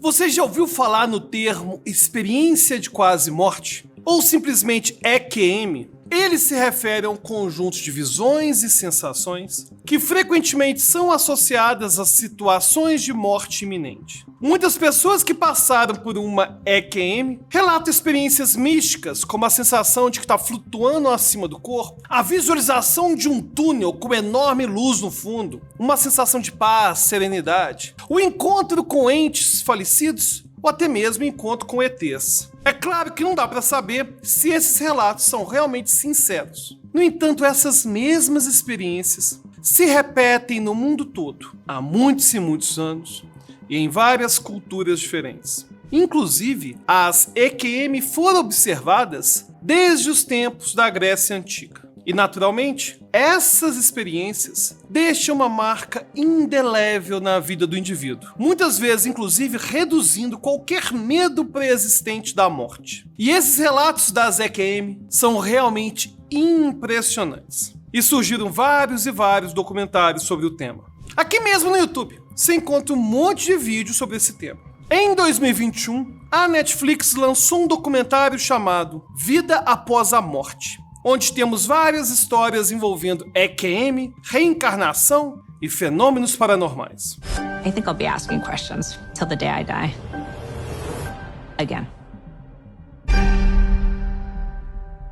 Você já ouviu falar no termo experiência de quase morte? Ou simplesmente EQM? Ele se refere a um conjunto de visões e sensações que frequentemente são associadas a situações de morte iminente. Muitas pessoas que passaram por uma EQM relatam experiências místicas, como a sensação de que está flutuando acima do corpo, a visualização de um túnel com enorme luz no fundo, uma sensação de paz, serenidade, o encontro com entes falecidos, ou até mesmo encontro com ETs. É claro que não dá para saber se esses relatos são realmente sinceros. No entanto, essas mesmas experiências se repetem no mundo todo, há muitos e muitos anos, e em várias culturas diferentes. Inclusive, as EQM foram observadas desde os tempos da Grécia Antiga. E, naturalmente, essas experiências deixam uma marca indelével na vida do indivíduo, muitas vezes, inclusive, reduzindo qualquer medo pré-existente da morte. E esses relatos das EQM são realmente impressionantes. E surgiram vários e vários documentários sobre o tema. Aqui mesmo no YouTube, você encontra um monte de vídeos sobre esse tema. Em 2021, a Netflix lançou um documentário chamado Vida Após a Morte, onde temos várias histórias envolvendo EQM, reencarnação e fenômenos paranormais. I think I'll be asking questions till the day I die. Again.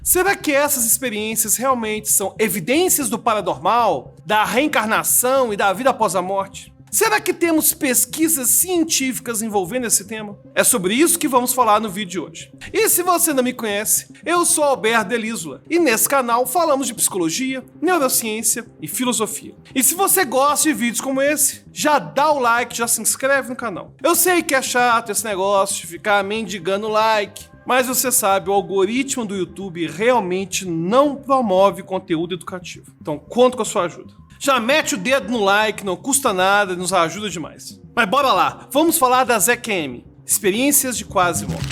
Será que essas experiências realmente são evidências do paranormal, da reencarnação e da vida após a morte? Será que temos pesquisas científicas envolvendo esse tema? É sobre isso que vamos falar no vídeo de hoje. E se você não me conhece, eu sou Alberto Delísula e nesse canal falamos de psicologia, neurociência e filosofia. E se você gosta de vídeos como esse, já dá o like, já se inscreve no canal. Eu sei que é chato esse negócio de ficar mendigando like, mas você sabe, o algoritmo do YouTube realmente não promove conteúdo educativo. Então conto com a sua ajuda. Já mete o dedo no like, não custa nada, nos ajuda demais. Mas bora lá, vamos falar das EQM, experiências de quase morte.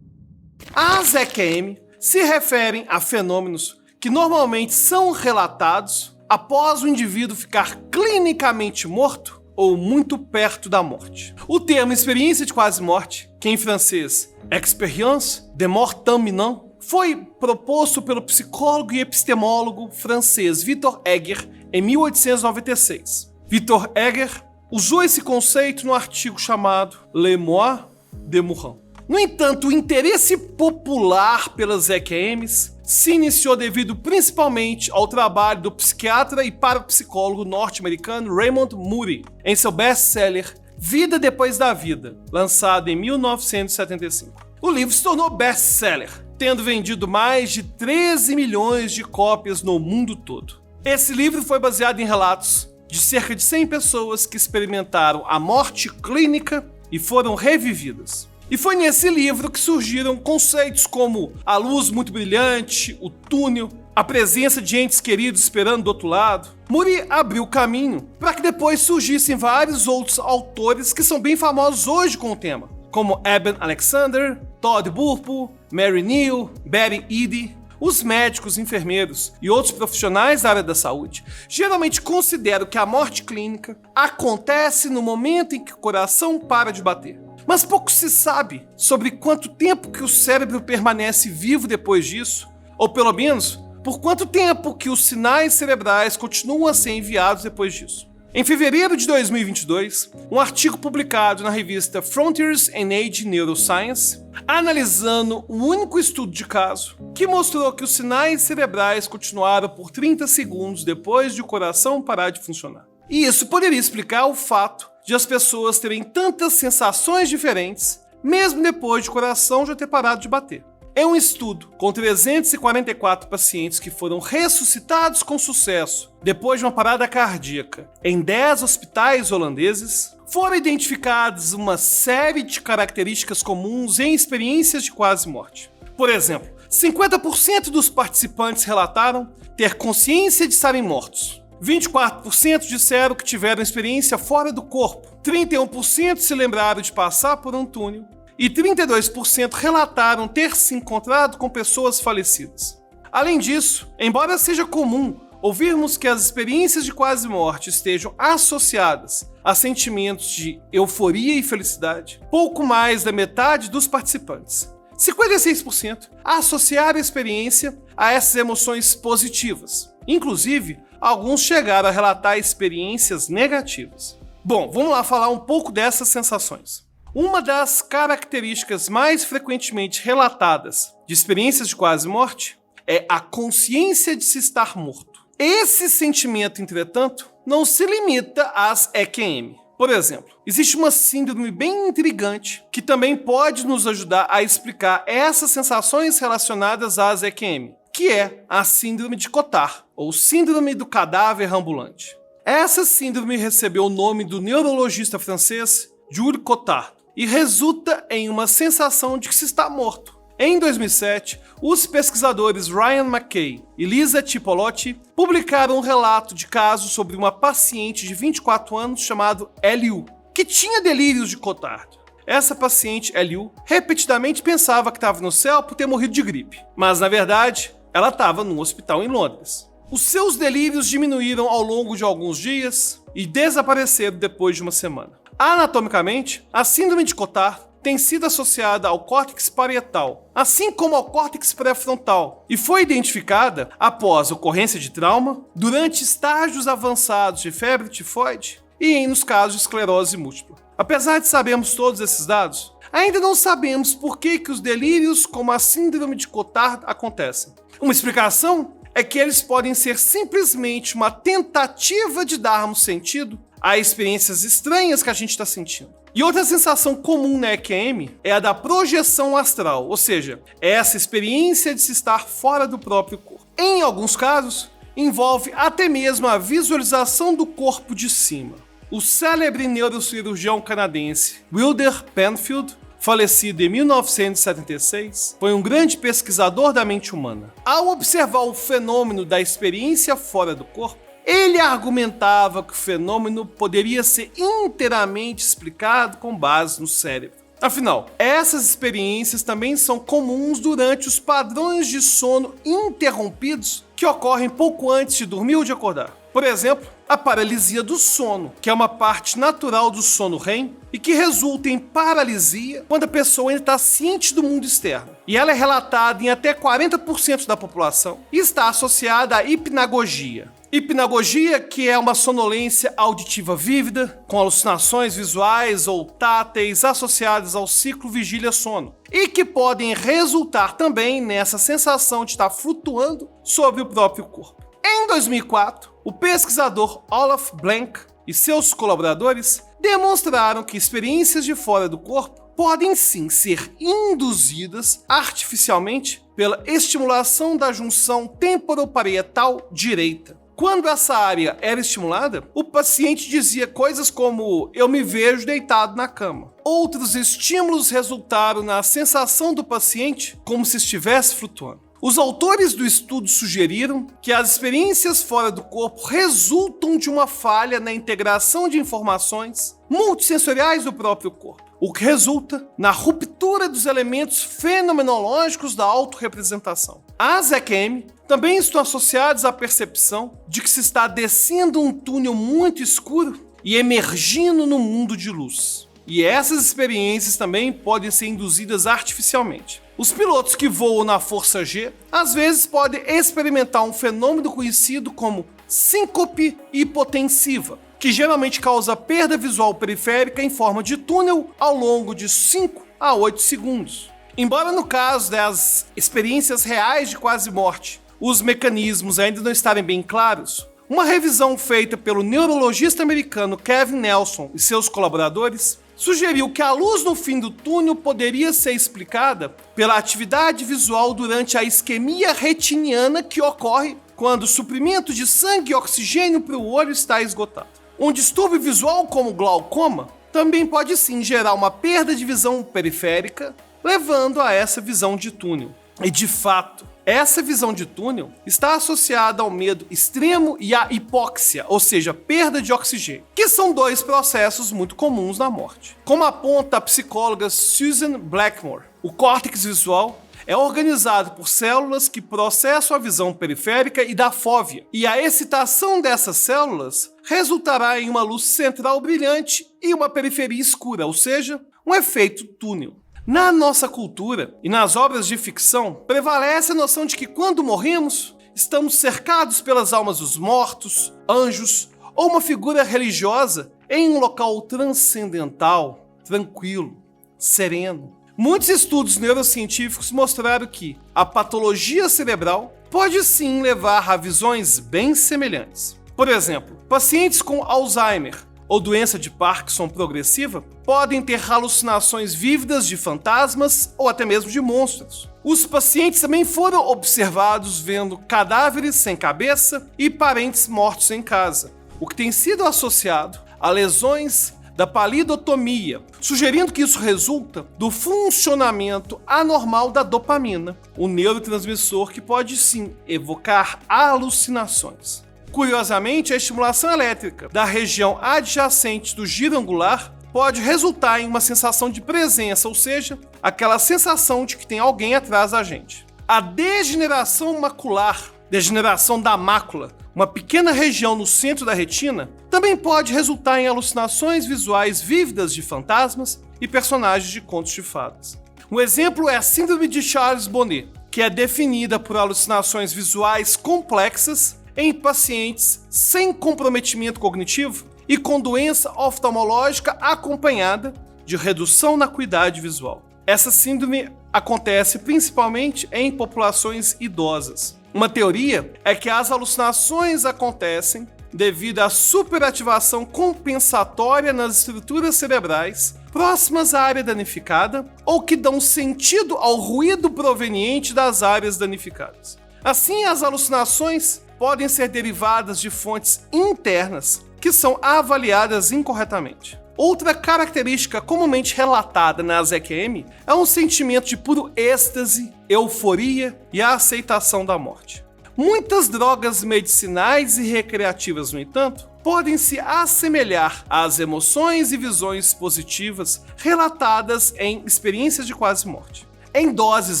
As EQM se referem a fenômenos que normalmente são relatados após o indivíduo ficar clinicamente morto ou muito perto da morte. O termo experiência de quase morte, que em francês expérience de mort imminente, foi proposto pelo psicólogo e epistemólogo francês Victor Heger em 1896. Victor Heger usou esse conceito no artigo chamado Le Moi de Morin. No entanto, o interesse popular pelas EQMs se iniciou devido principalmente ao trabalho do psiquiatra e parapsicólogo norte-americano Raymond Moody, em seu best-seller Vida Depois da Vida, lançado em 1975. O livro se tornou best-seller, tendo vendido mais de 13 milhões de cópias no mundo todo. Esse livro foi baseado em relatos de cerca de 100 pessoas que experimentaram a morte clínica e foram revividas. E foi nesse livro que surgiram conceitos como a luz muito brilhante, o túnel, a presença de entes queridos esperando do outro lado. Moody abriu o caminho para que depois surgissem vários outros autores que são bem famosos hoje com o tema, como Eben Alexander, Todd Burpo, Mary Neal, Betty Eadie. Os médicos, enfermeiros e outros profissionais da área da saúde geralmente consideram que a morte clínica acontece no momento em que o coração para de bater. Mas pouco se sabe sobre quanto tempo que o cérebro permanece vivo depois disso, ou pelo menos por quanto tempo que os sinais cerebrais continuam a ser enviados depois disso. Em fevereiro de 2022, um artigo publicado na revista Frontiers in Age Neuroscience, analisando um único estudo de caso, que mostrou que os sinais cerebrais continuaram por 30 segundos depois de o coração parar de funcionar. E isso poderia explicar o fato de as pessoas terem tantas sensações diferentes, mesmo depois de o coração já ter parado de bater. Em um estudo com 344 pacientes que foram ressuscitados com sucesso depois de uma parada cardíaca em 10 hospitais holandeses, foram identificadas uma série de características comuns em experiências de quase morte. Por exemplo, 50% dos participantes relataram ter consciência de estarem mortos. 24% disseram que tiveram experiência fora do corpo. 31% se lembraram de passar por um túnel. E 32% relataram ter se encontrado com pessoas falecidas. Além disso, embora seja comum ouvirmos que as experiências de quase morte estejam associadas a sentimentos de euforia e felicidade, pouco mais da metade dos participantes, 56%, associaram a experiência a essas emoções positivas. Inclusive, alguns chegaram a relatar experiências negativas. Bom, vamos lá falar um pouco dessas sensações. Uma das características mais frequentemente relatadas de experiências de quase morte é a consciência de se estar morto. Esse sentimento, entretanto, não se limita às EQM. Por exemplo, existe uma síndrome bem intrigante que também pode nos ajudar a explicar essas sensações relacionadas às EQM, que é a síndrome de Cotard, ou síndrome do cadáver ambulante. Essa síndrome recebeu o nome do neurologista francês Jules Cotard e resulta em uma sensação de que se está morto. Em 2007, os pesquisadores Ryan McKay e Lisa Cipollotti publicaram um relato de caso sobre uma paciente de 24 anos chamada Liu, que tinha delírios de Cotard. Essa paciente, Liu, repetidamente pensava que estava no céu por ter morrido de gripe, mas na verdade, ela estava num hospital em Londres. Os seus delírios diminuíram ao longo de alguns dias e desapareceram depois de uma semana. Anatomicamente, a síndrome de Cotard tem sido associada ao córtex parietal, assim como ao córtex pré-frontal, e foi identificada após ocorrência de trauma, durante estágios avançados de febre tifoide e nos casos de esclerose múltipla. Apesar de sabermos todos esses dados, ainda não sabemos por que os delírios como a síndrome de Cotard acontecem. Uma explicação é que eles podem ser simplesmente uma tentativa de darmos sentido a experiências estranhas que a gente está sentindo. E outra sensação comum na EQM é a da projeção astral, ou seja, é essa experiência de se estar fora do próprio corpo. Em alguns casos, envolve até mesmo a visualização do corpo de cima. O célebre neurocirurgião canadense Wilder Penfield, falecido em 1976, foi um grande pesquisador da mente humana. Ao observar o fenômeno da experiência fora do corpo, ele argumentava que o fenômeno poderia ser inteiramente explicado com base no cérebro. Afinal, essas experiências também são comuns durante os padrões de sono interrompidos que ocorrem pouco antes de dormir ou de acordar. Por exemplo, a paralisia do sono, que é uma parte natural do sono REM e que resulta em paralisia quando a pessoa ainda está ciente do mundo externo. E ela é relatada em até 40% da população e está associada à hipnagogia. Hipnagogia, que é uma sonolência auditiva vívida, com alucinações visuais ou táteis associadas ao ciclo vigília-sono, e que podem resultar também nessa sensação de estar flutuando sobre o próprio corpo. Em 2004, o pesquisador Olaf Blank e seus colaboradores demonstraram que experiências de fora do corpo podem sim ser induzidas artificialmente pela estimulação da junção temporoparietal direita. Quando essa área era estimulada, o paciente dizia coisas como "eu me vejo deitado na cama". Outros estímulos resultaram na sensação do paciente como se estivesse flutuando. Os autores do estudo sugeriram que as experiências fora do corpo resultam de uma falha na integração de informações multissensoriais do próprio corpo, o que resulta na ruptura dos elementos fenomenológicos da autorrepresentação. As EQM também estão associadas à percepção de que se está descendo um túnel muito escuro e emergindo no mundo de luz. E essas experiências também podem ser induzidas artificialmente. Os pilotos que voam na Força G às vezes podem experimentar um fenômeno conhecido como síncope hipotensiva, que geralmente causa perda visual periférica em forma de túnel ao longo de 5 a 8 segundos. Embora no caso das experiências reais de quase morte, os mecanismos ainda não estarem bem claros, uma revisão feita pelo neurologista americano Kevin Nelson e seus colaboradores sugeriu que a luz no fim do túnel poderia ser explicada pela atividade visual durante a isquemia retiniana que ocorre quando o suprimento de sangue e oxigênio para o olho está esgotado. Um distúrbio visual como glaucoma também pode sim gerar uma perda de visão periférica, levando a essa visão de túnel. E de fato, essa visão de túnel está associada ao medo extremo e à hipóxia, ou seja, perda de oxigênio, que são dois processos muito comuns na morte. Como aponta a psicóloga Susan Blackmore, o córtex visual é organizado por células que processam a visão periférica e da fóvea, e a excitação dessas células resultará em uma luz central brilhante e uma periferia escura, ou seja, um efeito túnel. Na nossa cultura e nas obras de ficção, prevalece a noção de que quando morremos, estamos cercados pelas almas dos mortos, anjos ou uma figura religiosa em um local transcendental, tranquilo, sereno. Muitos estudos neurocientíficos mostraram que a patologia cerebral pode sim levar a visões bem semelhantes. Por exemplo, pacientes com Alzheimer ou doença de Parkinson progressiva podem ter alucinações vívidas de fantasmas ou até mesmo de monstros. Os pacientes também foram observados vendo cadáveres sem cabeça e parentes mortos em casa, o que tem sido associado a lesões da palidotomia, sugerindo que isso resulta do funcionamento anormal da dopamina, o neurotransmissor que pode sim evocar alucinações. Curiosamente, a estimulação elétrica da região adjacente do giro angular pode resultar em uma sensação de presença, ou seja, aquela sensação de que tem alguém atrás da gente. A degeneração macular, degeneração da mácula, uma pequena região no centro da retina, também pode resultar em alucinações visuais vívidas de fantasmas e personagens de contos de fadas. Um exemplo é a síndrome de Charles Bonnet, que é definida por alucinações visuais complexas em pacientes sem comprometimento cognitivo e com doença oftalmológica acompanhada de redução na acuidade visual. Essa síndrome acontece principalmente em populações idosas. Uma teoria é que as alucinações acontecem devido à superativação compensatória nas estruturas cerebrais próximas à área danificada ou que dão sentido ao ruído proveniente das áreas danificadas. Assim, as alucinações podem ser derivadas de fontes internas que são avaliadas incorretamente. Outra característica comumente relatada nas EQM é um sentimento de puro êxtase, euforia e a aceitação da morte. Muitas drogas medicinais e recreativas, no entanto, podem se assemelhar às emoções e visões positivas relatadas em experiências de quase morte. Em doses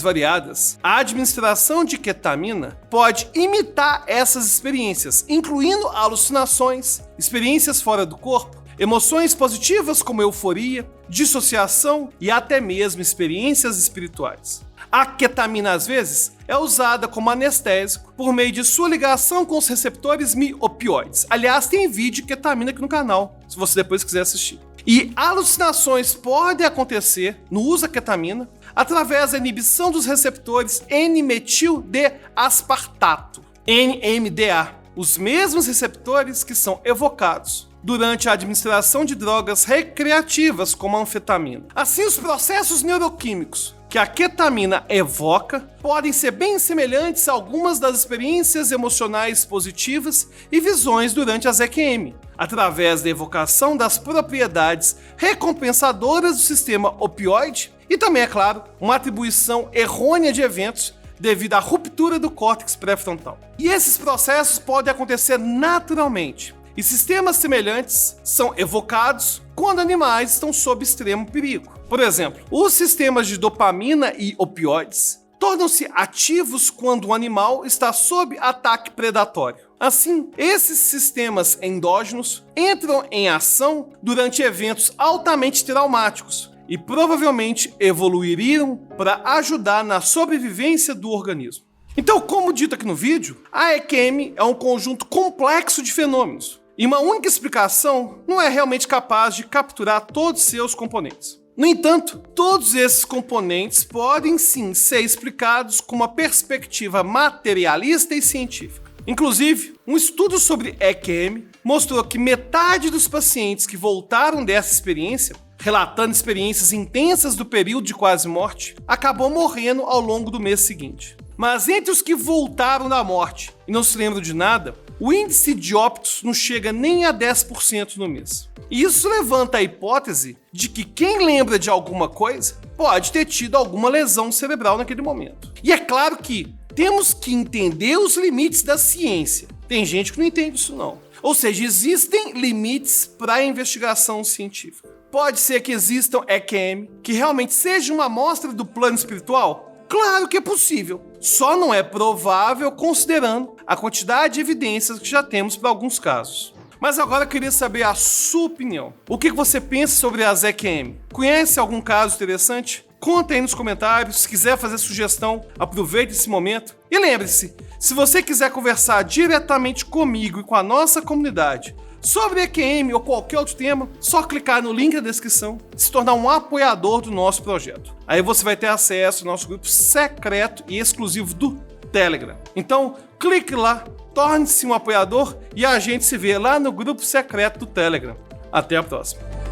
variadas, a administração de ketamina pode imitar essas experiências, incluindo alucinações, experiências fora do corpo, emoções positivas como euforia, dissociação e até mesmo experiências espirituais. A ketamina, às vezes, é usada como anestésico por meio de sua ligação com os receptores opioides. Aliás, tem vídeo de ketamina aqui no canal, se você depois quiser assistir. E alucinações podem acontecer no uso da ketamina através da inibição dos receptores N-metil-D-aspartato, NMDA, os mesmos receptores que são evocados durante a administração de drogas recreativas como a anfetamina. Assim, os processos neuroquímicos que a ketamina evoca podem ser bem semelhantes a algumas das experiências emocionais positivas e visões durante as EQM, através da evocação das propriedades recompensadoras do sistema opioide e também, é claro, uma atribuição errônea de eventos devido à ruptura do córtex pré-frontal. E esses processos podem acontecer naturalmente, e sistemas semelhantes são evocados quando animais estão sob extremo perigo. Por exemplo, os sistemas de dopamina e opioides tornam-se ativos quando o animal está sob ataque predatório. Assim, esses sistemas endógenos entram em ação durante eventos altamente traumáticos e provavelmente evoluiriam para ajudar na sobrevivência do organismo. Então, como dito aqui no vídeo, a EQM é um conjunto complexo de fenômenos, e uma única explicação não é realmente capaz de capturar todos seus componentes. No entanto, todos esses componentes podem sim ser explicados com uma perspectiva materialista e científica. Inclusive, um estudo sobre EQM mostrou que metade dos pacientes que voltaram dessa experiência, relatando experiências intensas do período de quase morte, acabou morrendo ao longo do mês seguinte. Mas entre os que voltaram da morte e não se lembram de nada, o índice de óbitos não chega nem a 10% no mês. E isso levanta a hipótese de que quem lembra de alguma coisa pode ter tido alguma lesão cerebral naquele momento. E é claro que temos que entender os limites da ciência. Tem gente que não entende isso não. Ou seja, existem limites para a investigação científica. Pode ser que existam EQM que realmente seja uma amostra do plano espiritual? Claro que é possível, só não é provável considerando a quantidade de evidências que já temos para alguns casos. Mas agora eu queria saber a sua opinião. O que você pensa sobre a ZQM? Conhece algum caso interessante? Conta aí nos comentários. Se quiser fazer sugestão, aproveite esse momento. E lembre-se, se você quiser conversar diretamente comigo e com a nossa comunidade sobre EQM ou qualquer outro tema, só clicar no link da descrição e se tornar um apoiador do nosso projeto. Aí você vai ter acesso ao nosso grupo secreto e exclusivo do Telegram. Então, clique lá, torne-se um apoiador e a gente se vê lá no grupo secreto do Telegram. Até a próxima.